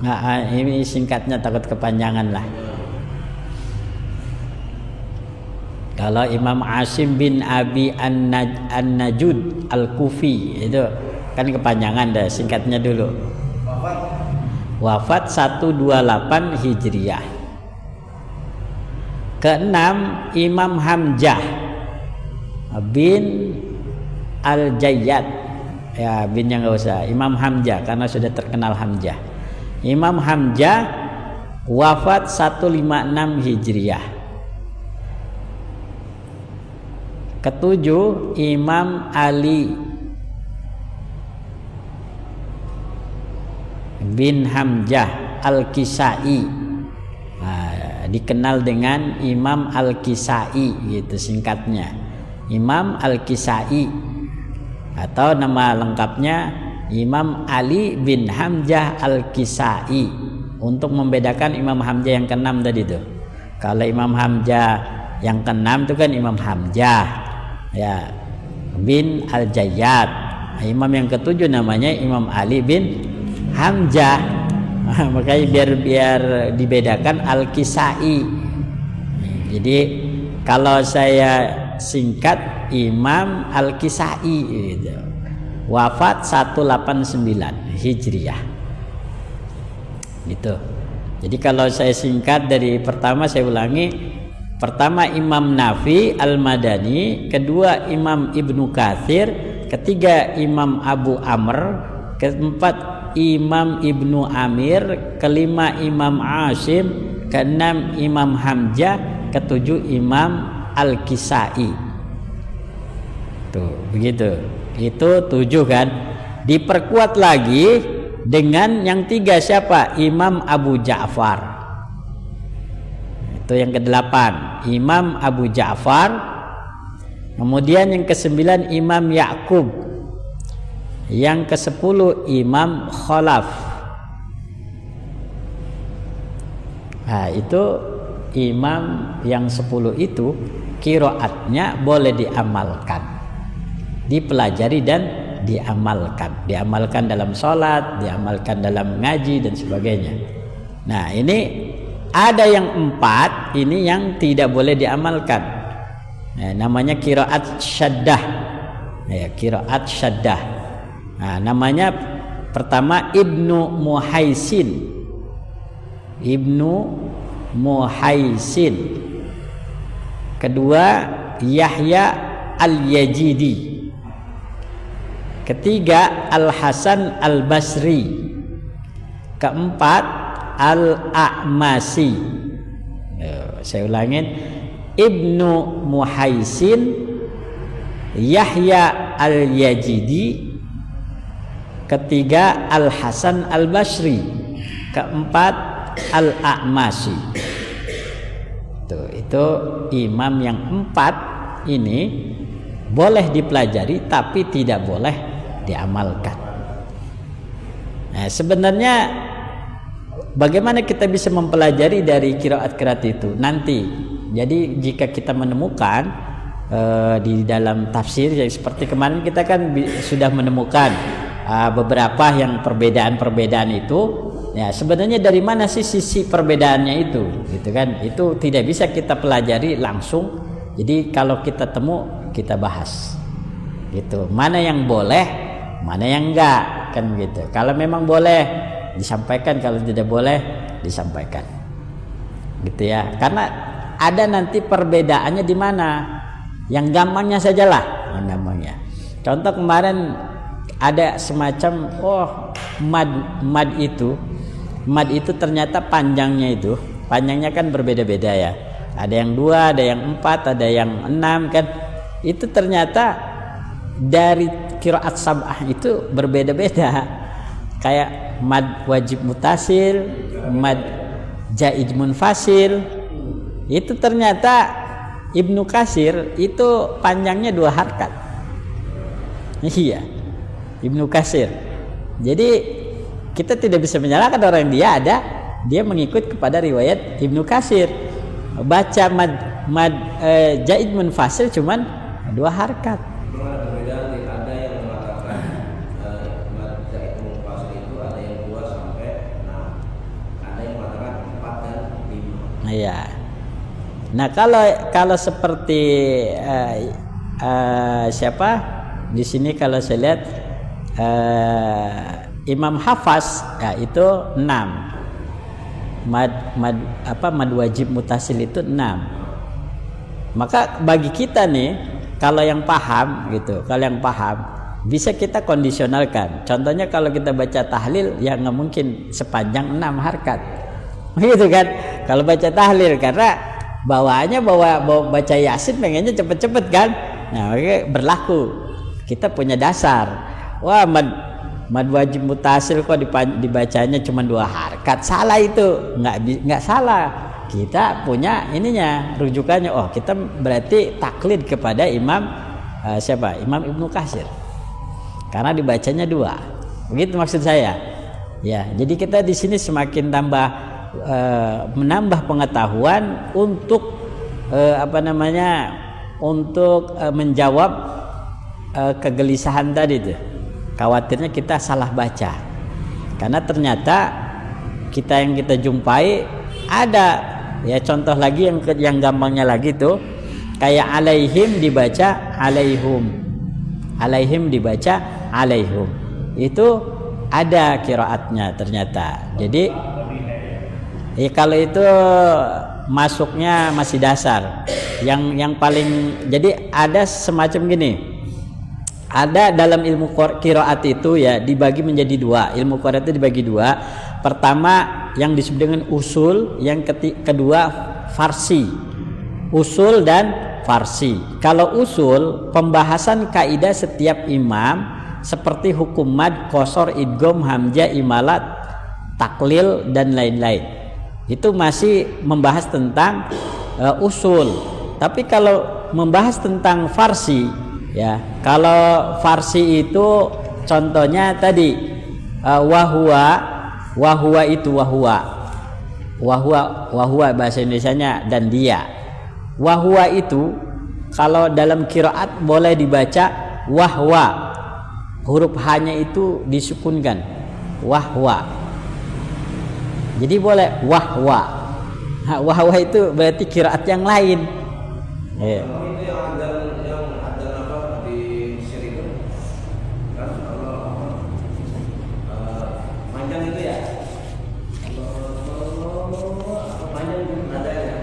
nggak? Ini singkatnya, takut kepanjangan lah. Kalau Imam Asim bin Abi An-Najud Al-Kufi itu kan kepanjangan, dah singkatnya dulu. Wafat 128 Hijriah. Keenam Imam Hamzah bin Al-Jayyad, ya binnya nggak usah, Imam Hamzah karena sudah terkenal Hamzah. Imam Hamzah wafat 156 Hijriah. Ketujuh Imam Ali bin Hamzah Al-Kisai, dikenal dengan Imam Al-Kisai gitu singkatnya, Imam Al-Kisai, atau nama lengkapnya Imam Ali bin Hamzah Al-Kisai, untuk membedakan Imam Hamzah yang keenam tadi tuh. Kalau Imam Hamzah yang keenam itu kan Imam Hamzah ya bin Al-Jayyad. Imam yang ketujuh namanya Imam Ali bin Hamzah. Makanya biar dibedakan Al-Kisai. Jadi kalau saya singkat Imam Al-Kisai gitu. Wafat 189 Hijriah. Gitu. Jadi kalau saya singkat dari pertama, saya ulangi. Pertama Imam Nafi Al-Madani, kedua Imam Ibnu Katsir, ketiga Imam Abu Amr, keempat Imam Ibnu Amir, kelima Imam Asim, keenam Imam Hamzah, ketujuh Imam Al-Kisai. Tuh, begitu. Itu 7 kan. Diperkuat lagi dengan yang 3 siapa? Imam Abu Ja'far. Itu yang ke-8 Imam Abu Ja'far. Kemudian yang ke-9 Imam Ya'qub. Yang ke-10 Imam Khalaf. Nah itu imam yang 10 itu qiraatnya boleh diamalkan, dipelajari dan diamalkan. Diamalkan dalam sholat, diamalkan dalam ngaji dan sebagainya. Nah ini ada yang 4 ini yang tidak boleh diamalkan. Nah, namanya qiraat syaddah. Ya, qiraat syaddah. Nah, namanya pertama Ibnu Muhaisin. Ibnu Muhaisin. Kedua Yahya Al-Yazidi. Ketiga Al-Hasan Al-Basri. Keempat Al-A'masi. Saya ulangin, Ibnu Muhaisin, Yahya Al-Yazidi, ketiga Al-Hasan Al-Basri, keempat Al-A'masi. Itu imam yang 4 ini boleh dipelajari tapi tidak boleh diamalkan. Nah, sebenarnya bagaimana kita bisa mempelajari dari qiraat-qiraat itu nanti? Jadi jika kita menemukan di dalam tafsir, ya, seperti kemarin kita kan sudah menemukan beberapa yang perbedaan-perbedaan itu, ya sebenarnya dari mana sih sisi perbedaannya itu, gitu kan? Itu tidak bisa kita pelajari langsung. Jadi kalau kita temu kita bahas, gitu. Mana yang boleh, mana yang enggak, kan gitu. Kalau memang boleh disampaikan, kalau tidak boleh disampaikan, gitu ya. Karena ada nanti perbedaannya di mana. Yang gampangnya sajalah namanya. Contoh kemarin ada semacam mad itu ternyata panjangnya kan berbeda-beda ya. Ada yang 2, ada yang 4, ada yang 6 kan. Itu ternyata dari qiraat sab'ah itu berbeda-beda. Kayak mad wajib mutasil, mad jaid munfasil. Itu ternyata Ibnu Katsir itu panjangnya 2 harkat. Iya, Ibnu Katsir. Jadi kita tidak bisa menyalahkan orang dia mengikut kepada riwayat Ibnu Katsir. Baca mad jaid munfasil cuman 2 harkat. Ada perbedaan, ada yang mengatakan mad jaid munfasil itu ada yang 2 sampai 6. Ada yang mengatakan 4 dan 5. Iya. Nah, kalau seperti siapa di sini kalau saya lihat Imam Hafaz ya itu 6. Mad wajib mutasil itu 6. Maka bagi kita nih kalau yang paham bisa kita kondisionalkan. Contohnya kalau kita baca tahlil ya nggak mungkin sepanjang 6 harkat. Begitu kan? Kalau baca tahlil karena bawaannya baca Yasin pengennya cepet-cepet kan. Nah, berlaku. Kita punya dasar. Wah, mad wajib mutasil kok dibacanya cuma 2 harkat. Salah itu. Enggak salah. Kita punya ininya, rujukannya. Oh, kita berarti taklid kepada Imam Imam Ibnu Katsir. Karena dibacanya 2. Begitu maksud saya. Ya, jadi kita di sini semakin menambah pengetahuan untuk untuk menjawab kegelisahan tadi tuh. Khawatirnya kita salah baca. Karena ternyata yang kita jumpai ada ya, contoh lagi yang gampangnya lagi tuh kayak alaihim dibaca alaihum. Alaihim dibaca alaihum. Itu ada qiraatnya ternyata. Jadi ya kalau itu masuknya masih dasar. Yang paling jadi ada semacam gini. Ada dalam ilmu qiraat itu ya dibagi menjadi 2. Ilmu qiraat itu dibagi 2. Pertama yang disebut dengan usul, yang kedua farsi. Usul dan farsi. Kalau usul pembahasan kaidah setiap imam seperti hukum mad, qasar, idgham, hamzah, imalat, taklil dan lain-lain. Itu masih membahas tentang usul. Tapi kalau membahas tentang farsi ya, kalau farsi itu contohnya tadi wahwa itu wahwa bahasa Indonesianya dan dia. Wahwa itu kalau dalam qiraat boleh dibaca wahwa. Huruf h-nya itu disukunkan. Wahwa. Jadi boleh wahwa. Nah, wahwa itu berarti qiraat yang lain. Ya. Itu yang ada apa di Mesir itu kan kalau panjang itu ya. Panjang nadanya.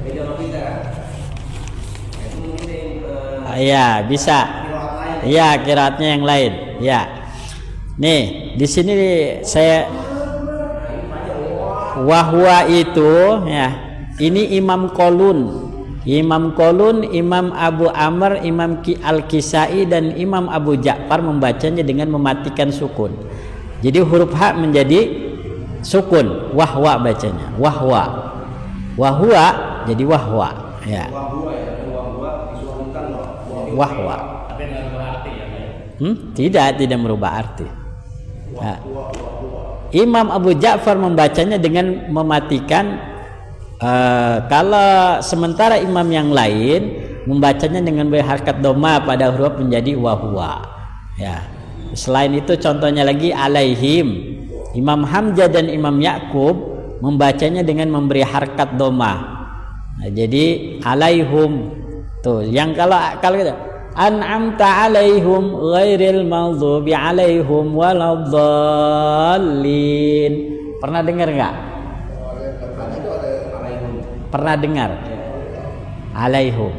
Beda sama kita kan. Itu mungkin Iya, bisa. Iya, qiraatnya yang lain. Ya. Nih, di sini saya wahwa itu ya. Ini Imam Qalun, Imam Abu Amr, Imam Al-Kisai dan Imam Abu Ja'far membacanya dengan mematikan sukun. Jadi huruf H menjadi sukun, wahwa bacanya. Wahwa jadi wahwa ya. Wahwa. Tidak merubah arti. Nah, Imam Abu Ja'far membacanya dengan mematikan. Kalau sementara imam yang lain membacanya dengan berharkat dhamma pada huruf menjadi wahwa. Ya. Selain itu contohnya lagi alaihim. Imam Hamzah dan Imam Ya'qub membacanya dengan memberi harkat dhamma. Nah, jadi alaihum. Tuh, yang kalau kita an'amta alaihum ghairil maghdubi alaihim waladdallin. Pernah dengar enggak? Pernah dengar alaihum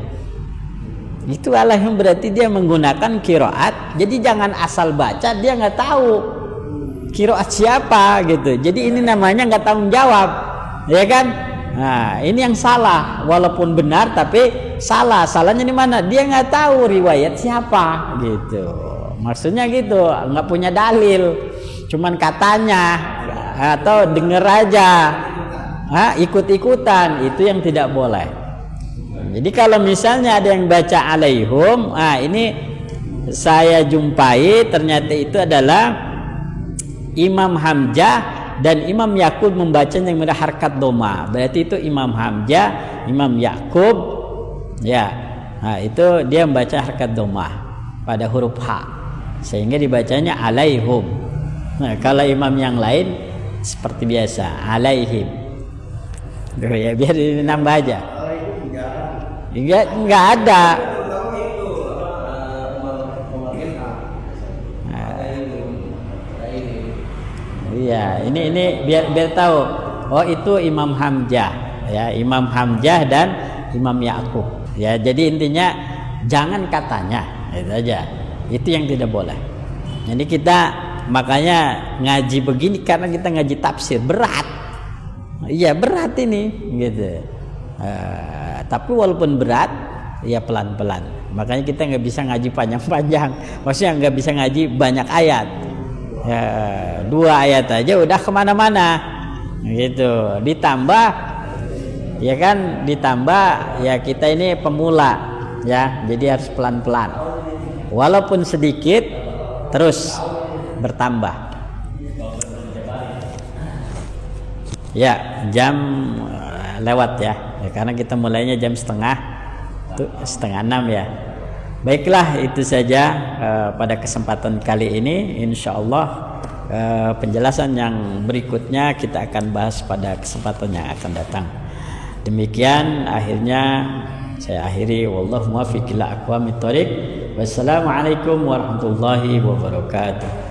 Itu alaihum berarti dia menggunakan qiraat. Jadi jangan asal baca dia nggak tahu qiraat siapa gitu. Jadi ini namanya nggak tanggung jawab, ya kan? Nah, ini yang salah. Walaupun benar tapi salah. Salahnya di mana? Dia nggak tahu riwayat siapa gitu. Maksudnya gitu, nggak punya dalil. Cuman katanya atau denger aja, ikut-ikutan, itu yang tidak boleh. Jadi kalau misalnya ada yang baca alaihum, ini saya jumpai ternyata itu adalah Imam Hamzah dan Imam Yakub membacanya dengan harkat doma. Berarti itu Imam Hamzah, Imam Yakub, ya. Nah, itu dia membaca harkat doma pada huruf H, sehingga dibacanya alaihum. Nah, kalau imam yang lain seperti biasa alaihim. Ya biar nambah aja. Enggak ada. Iya, ini biar tahu. Oh, itu Imam Hamzah, ya, Imam Hamzah dan Imam Yakub. Ya, jadi intinya jangan katanya, itu aja. Itu yang tidak boleh. Jadi kita makanya ngaji begini karena kita ngaji tafsir berat. Iya, berat ini, gitu. Tapi walaupun berat, ya pelan-pelan. Makanya kita nggak bisa ngaji panjang-panjang. Maksudnya nggak bisa ngaji banyak ayat. Ya, 2 ayat aja udah kemana-mana gitu. Ditambah ya kan, ditambah ya kita ini pemula ya, jadi harus pelan-pelan walaupun sedikit terus bertambah. Ya, jam lewat ya, karena kita mulainya jam 5:30 ya. Baiklah, itu saja pada kesempatan kali ini. Insyaallah penjelasan yang berikutnya kita akan bahas pada kesempatan yang akan datang. Demikian akhirnya saya akhiri, wallahu muwaffiq ila aqwamit thoriq. Wassalamualaikum warahmatullahi wabarakatuh.